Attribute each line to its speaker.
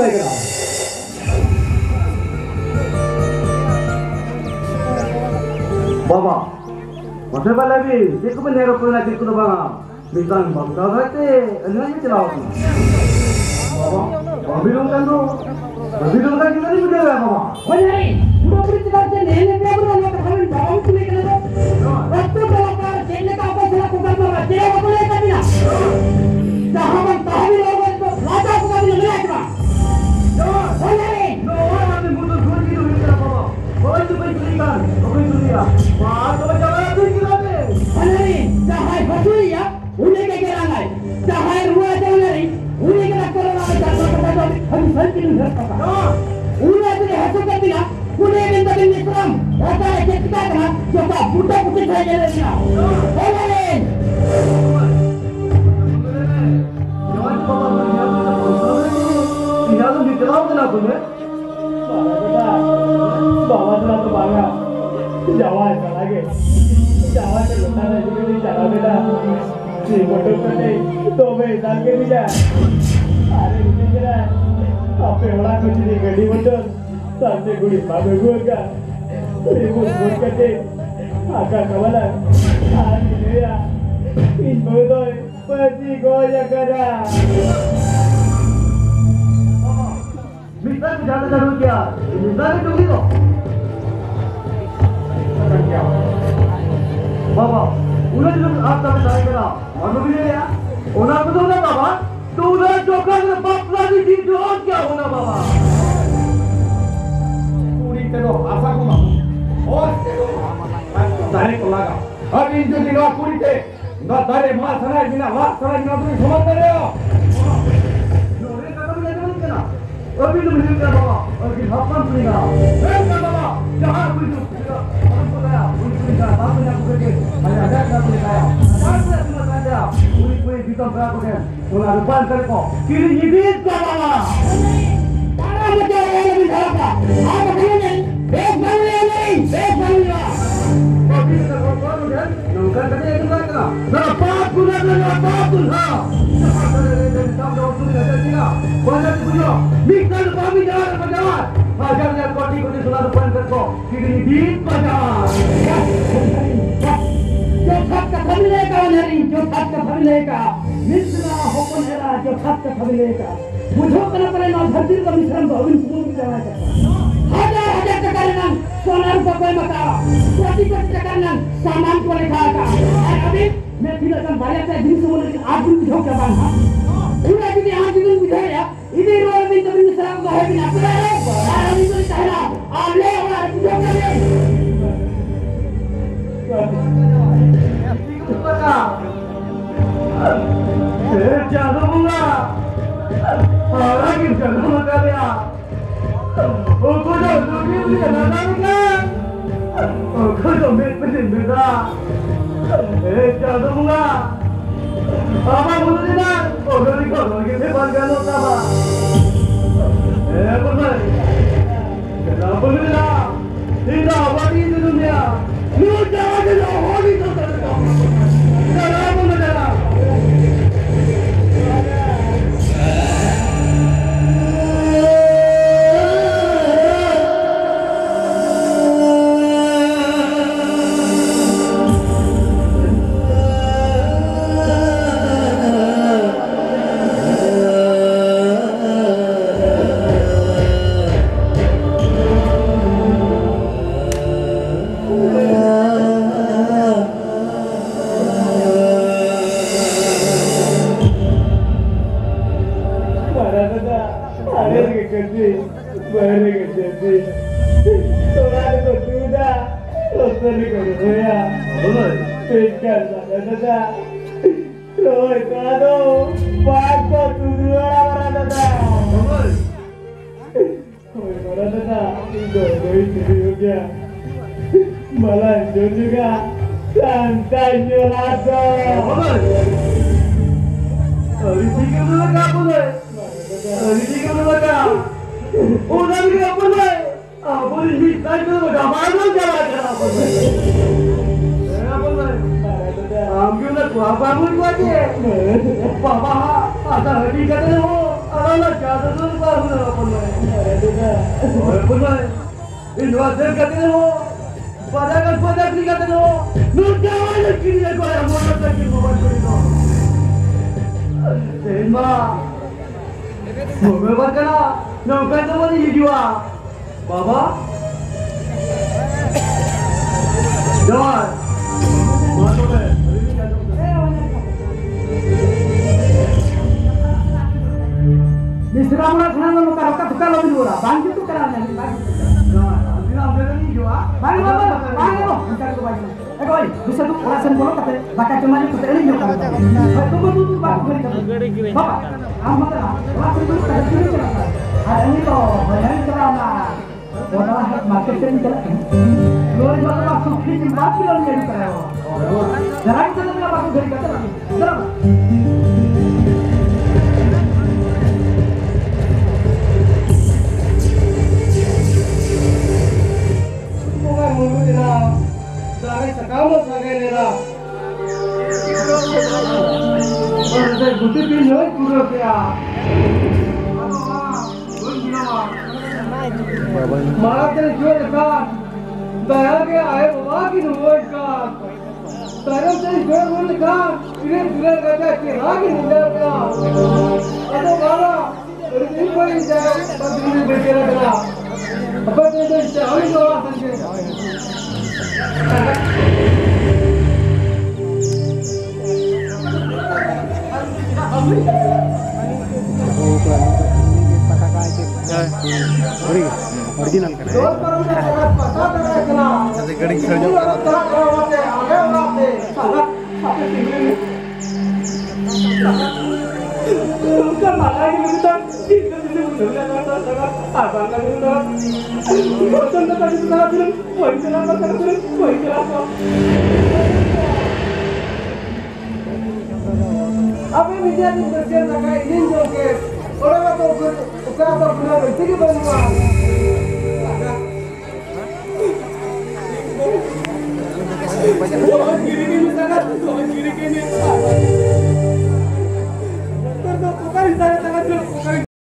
Speaker 1: baik lah. Bapa, masa bala lagi, dia tu benar aku nak ikut bang. Bilang bangsa hati, enaknya celau. Bapa, bilang kan tu, bilang kan kita ni muda bapa.
Speaker 2: Benar, udah beri celah jadi, ini dia benar nak kawin bawang tu ni kena tu. Waktu berapa, jadi apa salah kubar bapa, jadi apa boleh kami nak? Tahaman tahaman orang tu, lada aku kami nak lihat bapa. Benar,
Speaker 1: No, orang ni muda dua kilo ni bapa. Kau itu baik berikan, kau itu dia. Wah, kau jangan tu kilo ni.
Speaker 2: benar, jahai betul ya, unik kegerangan, jahai ruah jangan unik nak korang nak jatuh pada tu, kami selfie ni berapa? Unik tu dia hasil kerja, unik benda benda Islam, orang yang kita kan, siapa buta putih saja dia. Benar.
Speaker 1: Jangan dijelau kenapa ni?
Speaker 3: bawa tu lah tu bangga. Jawa itu lagi. Jawa itu lupa lagi ni Jawa beda. Si motor tu ni, tu beda lagi ni dah. Ada ni dah. Apa orang tu jadi gadi motor. Sampai gudi bagai gua kan. Ibu buat kata. Agak kawalan. Hari ni ya. Ibu tu pasti goya kara.
Speaker 1: मित्र ज्यादा जरूर क्या मित्र ने टूटी तो क्या बाबा उन्हें जो आप तब बताए करा और वो भी नहीं आया उन्हें कुछ होना बाबा तो उन्हें जो कर बापला दी थी जो और क्या होना बाबा
Speaker 3: पूरी तेरो आशा को मार और तारे को लगा अब इन जो दिनों पूरी थे ना तारे मार सराय बिना लाख सराय बिना तुम समझ रहे हो
Speaker 1: अभी तो मुझे क्या बाबा और कि भापन सुनेगा क्या बाबा जहाँ कोई जो हमको गया कोई कोई का बाप ने आपको करके मैंने आजा क्या बोले गया बाप ने आपको बता दिया कोई बीतों का को है उन्हें रुपये कर को किरी निबीत का बाबा
Speaker 2: तारा बचा रहे हैं बिल्कुल का आप बताइए एक मामले नहीं एक मामला
Speaker 1: अभी तो कौन है नौकर करने एक बार का ना पाप गुना Banyak punya, mikir kami jalan berjalan. Ajar lihat kodi selalu pantas kok. Kiri di bajar.
Speaker 2: जो खत का फैले का नहीं जो खत का फैले का मिश्रा होकन है जो खत का फैले का बुझो करना पड़े ना धरती का मिश्रण भवन सुन के जाना हजार हजार टका ना सोना रुपया कोई मता कोटी कोटी टका ना सामान को लेखा का अभी मैं फिर भाई का दिन से बोले आप भी बुझो क्या बात पूरा भी आप भी बुझो या इधर रोड में तो मिश्रा को है बिना पूरा है आराम से चाहना आप ले और बुझो कर
Speaker 1: जादू बुला orang yang jago makan ya aku dah dulu ni nak kan aku dah mesin beda jago bula apa boleh ni nak orang ni kau lagi sebab kalau apa boleh kenapa boleh lah tidak apa di dunia ni jangan jadi orang itu jangan boleh dah Apa Anak jatuh tu baru nak punai. Punai. Ini wajar kata lo. Pada kali kata lo. Nurjawan kini aku yang motor sakit mobil kiri lo. Sehingga. Mobil berkena. Nampak tu mana hijau? Baba. Jangan. Masuk deh.
Speaker 2: Misra mula khana lo karo ka tukar lo bilura bantu tu karana ni bantu
Speaker 1: Jangan bela ni hijau.
Speaker 2: bantu lo entar tu bantu boy bisa tu orasan bolo kate baka cuma ni kutere ni karo tu bantu kari bapa amara orasan bolo kate ni karo hari ni to bayar karana orang hat marketing kala lo ni bapa masuk ni baat kilo ni karo jarang tu na bapa gari kate jarang
Speaker 1: Guti pinjau kurang ya. Malah terus jual kan. Daya ke ayah bawa ki nubuat kan. Daya terus jual nubuat kan. Ini jual kerja kira ki nubuat kan. Atau kalau ini pun saya berdiri berkira kira. Apa tu saya hari doa saja.
Speaker 3: Original कर
Speaker 1: अभी विजय जी दर्शन लगा इन जो के और तो उसका तो अपना व्यक्ति के बनवा गिरी के मिसाल तो गिरी के ने तो पुकार इशारा